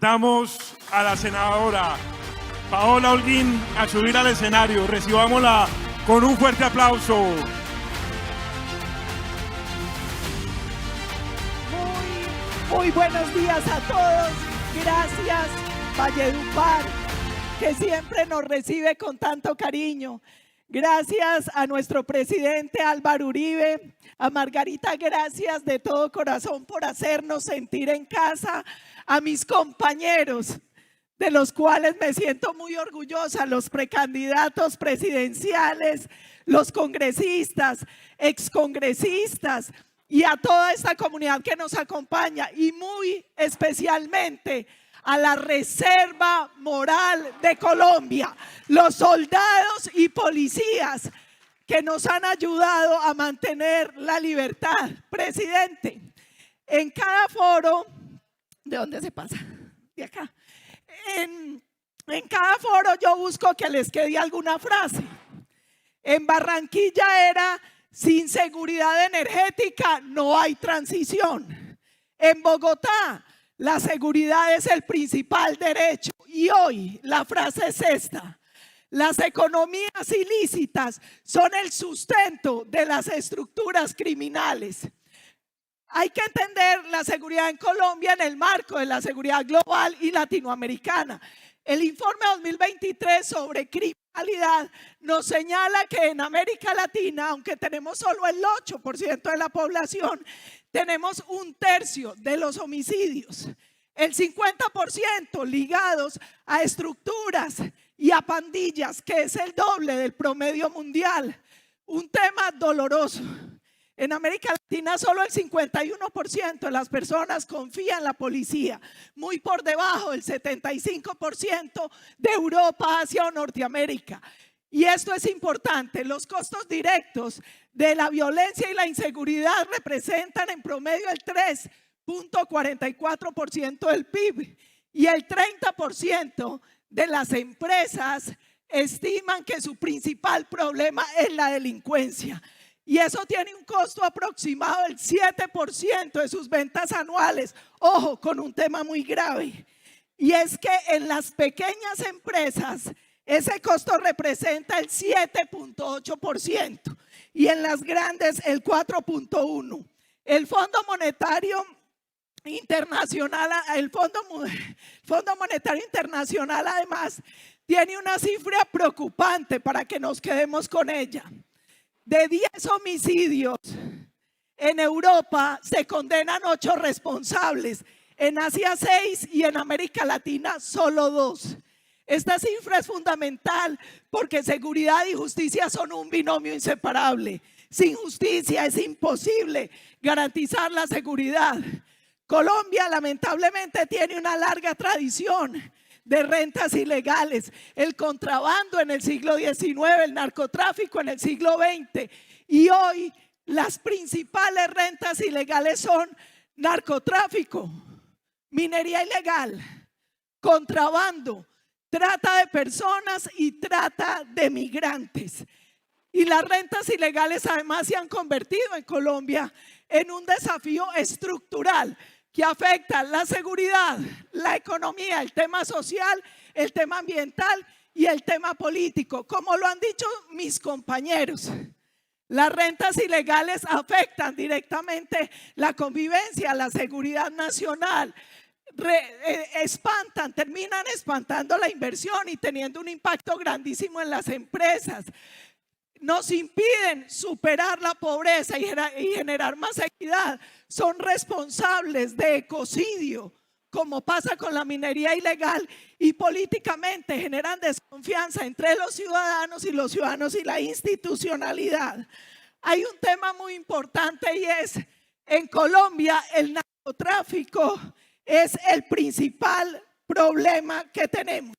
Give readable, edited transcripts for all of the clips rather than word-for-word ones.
Invitamos a la senadora Paola Holguín a subir al escenario. Recibámosla con un fuerte aplauso. Muy buenos días a todos. Gracias, Valledupar, que siempre nos recibe con tanto cariño. Gracias a nuestro presidente Álvaro Uribe, a Margarita, gracias de todo corazón por hacernos sentir en casa, a mis compañeros, de los cuales me siento muy orgullosa, los precandidatos presidenciales, los congresistas, excongresistas y a toda esta comunidad que nos acompaña y muy especialmente a la Reserva Moral de Colombia, los soldados y policías que nos han ayudado a mantener la libertad. Presidente, en cada foro, ¿de dónde se pasa? De acá. En cada foro yo busco que les quede alguna frase. En Barranquilla era: sin seguridad energética no hay transición. En Bogotá, la seguridad es el principal derecho. Y hoy la frase es esta: las economías ilícitas son el sustento de las estructuras criminales. Hay que entender la seguridad en Colombia en el marco de la seguridad global y latinoamericana. El informe 2023 sobre criminalidad nos señala que en América Latina, aunque tenemos solo el 8% de la población, tenemos un tercio de los homicidios, el 50% ligados a estructuras y a pandillas, que es el doble del promedio mundial. Un tema doloroso. En América Latina solo el 51% de las personas confían en la policía, muy por debajo del 75% de Europa, Asia o Norteamérica. Y esto es importante: los costos directos de la violencia y la inseguridad representan en promedio el 3.44% del PIB y el 30% de las empresas estiman que su principal problema es la delincuencia. Y eso tiene un costo aproximado del 7% de sus ventas anuales. Ojo, con un tema muy grave. Y es que en las pequeñas empresas ese costo representa el 7.8% y en las grandes el 4.1%. El Fondo Monetario Internacional, además tiene una cifra preocupante para que nos quedemos con ella. De 10 homicidios en Europa se condenan 8 responsables, en Asia 6 y en América Latina solo 2. Esta cifra es fundamental porque seguridad y justicia son un binomio inseparable. Sin justicia es imposible garantizar la seguridad. Colombia lamentablemente tiene una larga tradición de rentas ilegales, el contrabando en el siglo XIX, el narcotráfico en el siglo XX, y hoy las principales rentas ilegales son narcotráfico, minería ilegal, contrabando, trata de personas y trata de migrantes. Y las rentas ilegales además se han convertido en Colombia en un desafío estructural que afecta la seguridad, la economía, el tema social, el tema ambiental y el tema político. Como lo han dicho mis compañeros, las rentas ilegales afectan directamente la convivencia, la seguridad nacional, terminan espantando la inversión y teniendo un impacto grandísimo en las empresas. Nos impiden superar la pobreza y generar más equidad. Son responsables de ecocidio, como pasa con la minería ilegal, y políticamente generan desconfianza entre los ciudadanos y la institucionalidad. Hay un tema muy importante y es: en Colombia el narcotráfico es el principal problema que tenemos.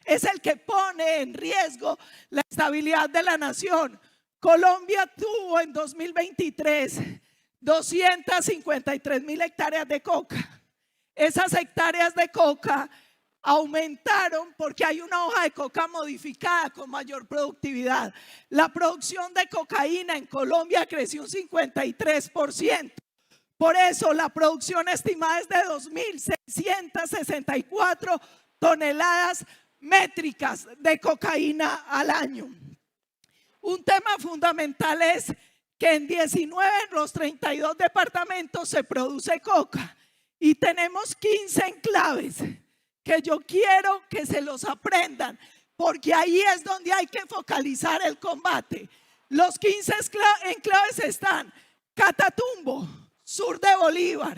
Es el que pone en riesgo la estabilidad de la nación. Colombia tuvo en 2023 253.000 hectáreas de coca. Esas hectáreas de coca aumentaron porque hay una hoja de coca modificada con mayor productividad. La producción de cocaína en Colombia creció un 53%. Por eso la producción estimada es de 2.664 toneladas métricas de cocaína al año. Un tema fundamental es que en 19 de los 32 departamentos se produce coca y tenemos 15 enclaves que yo quiero que se los aprendan, porque ahí es donde hay que focalizar el combate. Los 15 enclaves están Catatumbo, sur de Bolívar,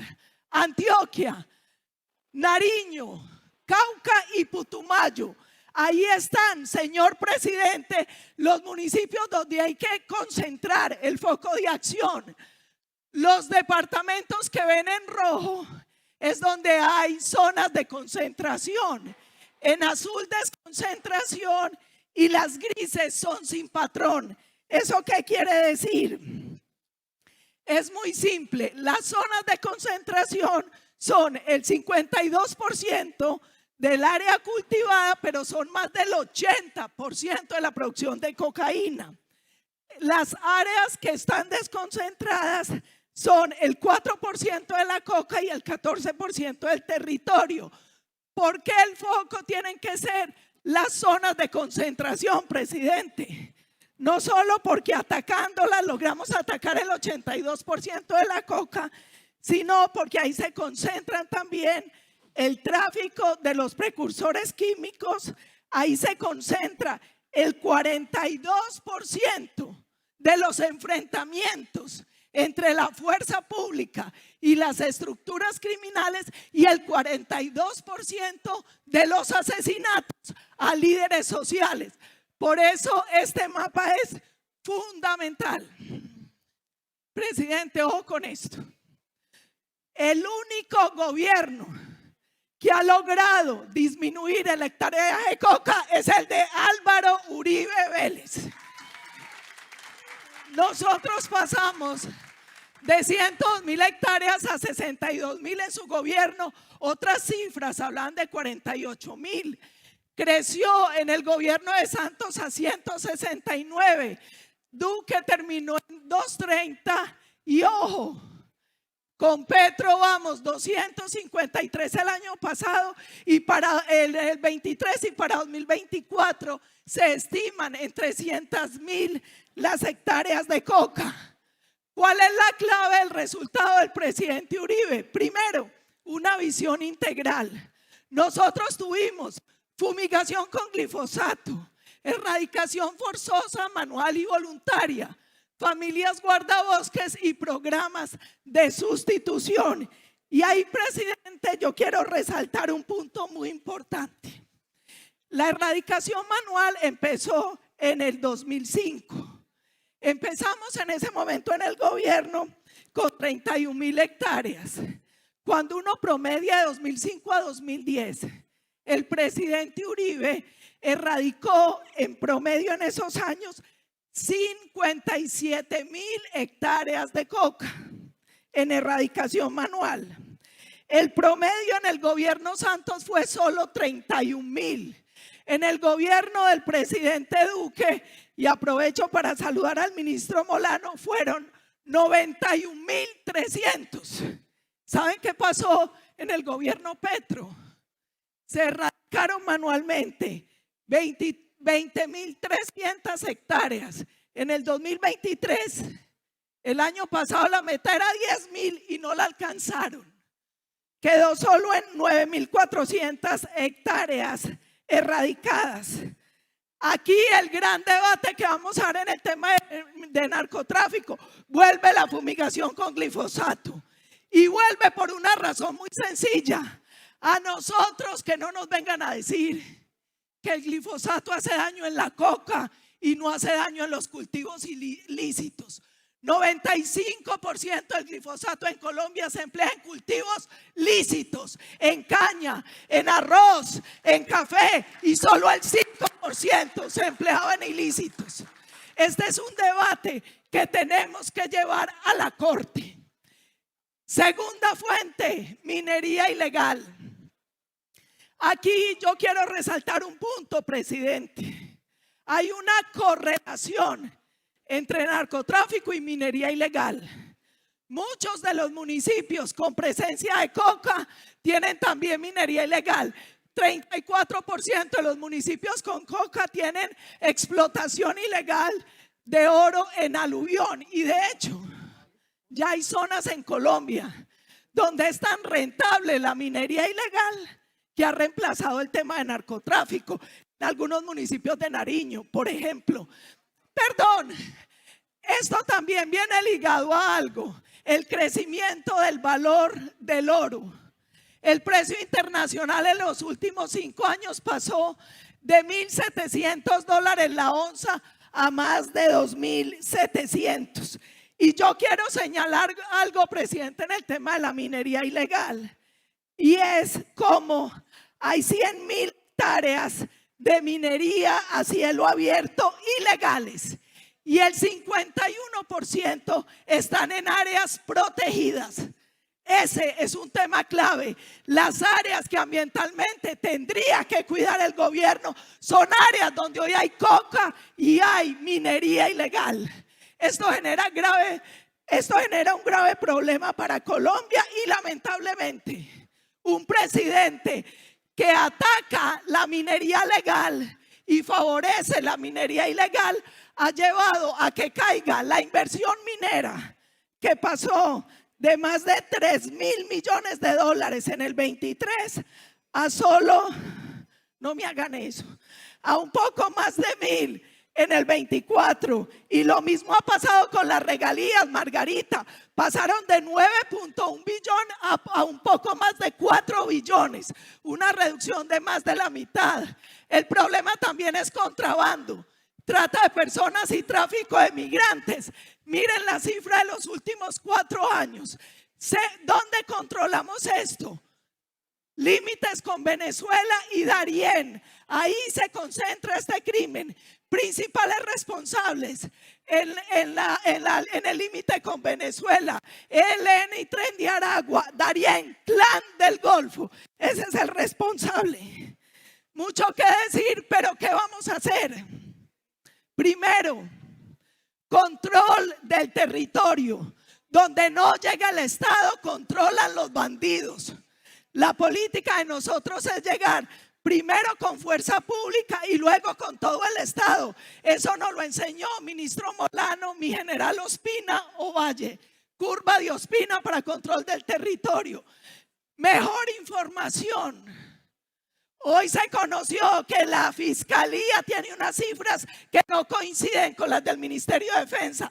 Antioquia, Nariño, Cauca y Putumayo. Ahí están, señor presidente, los municipios donde hay que concentrar el foco de acción. Los departamentos que ven en rojo es donde hay zonas de concentración. En azul, desconcentración, y las grises son sin patrón. ¿Eso qué quiere decir? Es muy simple. Las zonas de concentración son el 52% del área cultivada, pero son más del 80% de la producción de cocaína. Las áreas que están desconcentradas son el 4% de la coca y el 14% del territorio. ¿Por qué el foco tienen que ser las zonas de concentración, presidente? No solo porque atacándolas logramos atacar el 82% de la coca, sino porque ahí se concentran también el tráfico de los precursores químicos. Ahí se concentra el 42% de los enfrentamientos entre la fuerza pública y las estructuras criminales, y el 42% de los asesinatos a líderes sociales. Por eso este mapa es fundamental. Presidente, ojo con esto. El único gobierno que ha logrado disminuir el hectárea de coca es el de Álvaro Uribe Vélez. Nosotros pasamos de 102.000 hectáreas a 62.000 en su gobierno. Otras cifras hablan de 48.000. Creció en el gobierno de Santos a 169. Duque terminó en 230 y ojo, con Petro vamos 253 el año pasado, y para el 23 y para 2024 se estiman en 300.000 las hectáreas de coca. ¿Cuál es la clave del resultado del presidente Uribe? Primero, una visión integral. Nosotros tuvimos fumigación con glifosato, erradicación forzosa, manual y voluntaria, familias guardabosques y programas de sustitución. Y ahí, presidente, yo quiero resaltar un punto muy importante. La erradicación manual empezó en el 2005. Empezamos en ese momento en el gobierno con 31.000 hectáreas. Cuando uno promedia de 2005 a 2010, el presidente Uribe erradicó en promedio en esos años 57.000 hectáreas de coca en erradicación manual. El promedio en el gobierno Santos fue solo 31.000. En el gobierno del presidente Duque, y aprovecho para saludar al ministro Molano, fueron 91.300. ¿Saben qué pasó en el gobierno Petro? Se erradicaron manualmente 20.300 hectáreas. En el 2023, el año pasado, la meta era 10.000 y no la alcanzaron. Quedó solo en 9.400 hectáreas erradicadas. Aquí el gran debate que vamos a dar en el tema de narcotráfico: vuelve la fumigación con glifosato, y vuelve por una razón muy sencilla. A nosotros que no nos vengan a decir que el glifosato hace daño en la coca y no hace daño en los cultivos ilícitos. 95% del glifosato en Colombia se emplea en cultivos lícitos, en caña, en arroz, en café, y solo el 5% se empleaba en ilícitos. Este es un debate que tenemos que llevar a la corte. Segunda fuente: minería ilegal. Aquí yo quiero resaltar un punto, presidente. Hay una correlación entre narcotráfico y minería ilegal. Muchos de los municipios con presencia de coca tienen también minería ilegal. 34% de los municipios con coca tienen explotación ilegal de oro en aluvión. Y de hecho, ya hay zonas en Colombia donde es tan rentable la minería ilegal que ha reemplazado el tema de narcotráfico. En algunos municipios de Nariño, por ejemplo. Perdón, esto también viene ligado a algo: el crecimiento del valor del oro. El precio internacional en los últimos 5 años pasó de $1.700 la onza a más de 2.700. Y yo quiero señalar algo, presidente, en el tema de la minería ilegal. Y es como hay 100.000 hectáreas de minería a cielo abierto ilegales. Y el 51% están en áreas protegidas. Ese es un tema clave. Las áreas que ambientalmente tendría que cuidar el gobierno son áreas donde hoy hay coca y hay minería ilegal. Esto genera un grave problema para Colombia y lamentablemente un presidente que ataca la minería legal y favorece la minería ilegal ha llevado a que caiga la inversión minera, que pasó de más de $3.000 millones en el 23 a solo, no me hagan eso, a un poco más de 1.000 en el 24. Y lo mismo ha pasado con las regalías, Margarita. Pasaron de 9.1 billón a un poco más de 4 billones, una reducción de más de la mitad. El problema también es contrabando, trata de personas y tráfico de migrantes. Miren la cifra de los últimos 4 años. ¿Dónde controlamos esto? Límites con Venezuela y Darién. Ahí se concentra este crimen. Principales responsables en el límite con Venezuela: ELN y Tren de Aragua, Darién, Clan del Golfo. Ese es el responsable. Mucho que decir, pero ¿qué vamos a hacer? Primero, control del territorio. Donde no llega el Estado, controlan los bandidos. La política de nosotros es llegar primero con fuerza pública y luego con todo el Estado. Eso nos lo enseñó ministro Molano, mi general Ospina Ovalle. Curva de Ospina para control del territorio. Mejor información. Hoy se conoció que la Fiscalía tiene unas cifras que no coinciden con las del Ministerio de Defensa.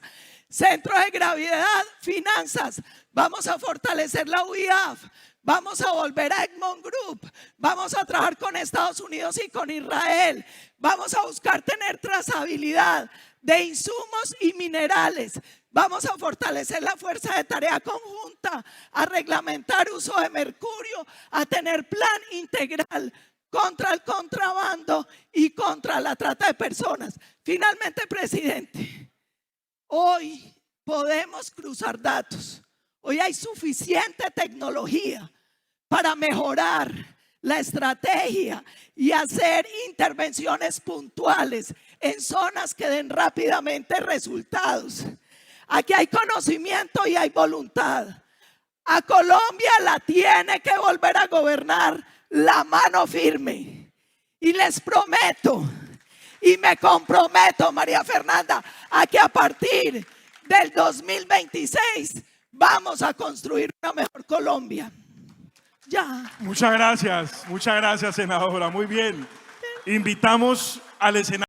Centro de gravedad, finanzas. Vamos a fortalecer la UIAF. Vamos a volver a Egmont Group. Vamos a trabajar con Estados Unidos y con Israel. Vamos a buscar tener trazabilidad de insumos y minerales. Vamos a fortalecer la fuerza de tarea conjunta, a reglamentar uso de mercurio, a tener plan integral contra el contrabando y contra la trata de personas. Finalmente, presidente, hoy podemos cruzar datos. Hoy hay suficiente tecnología para mejorar la estrategia y hacer intervenciones puntuales en zonas que den rápidamente resultados. Aquí hay conocimiento y hay voluntad. A Colombia la tiene que volver a gobernar la mano firme. Y les prometo y me comprometo, María Fernanda, a que a partir del 2026 vamos a construir una mejor Colombia. Ya. Muchas gracias, senadora. Muy bien. Invitamos al escenario.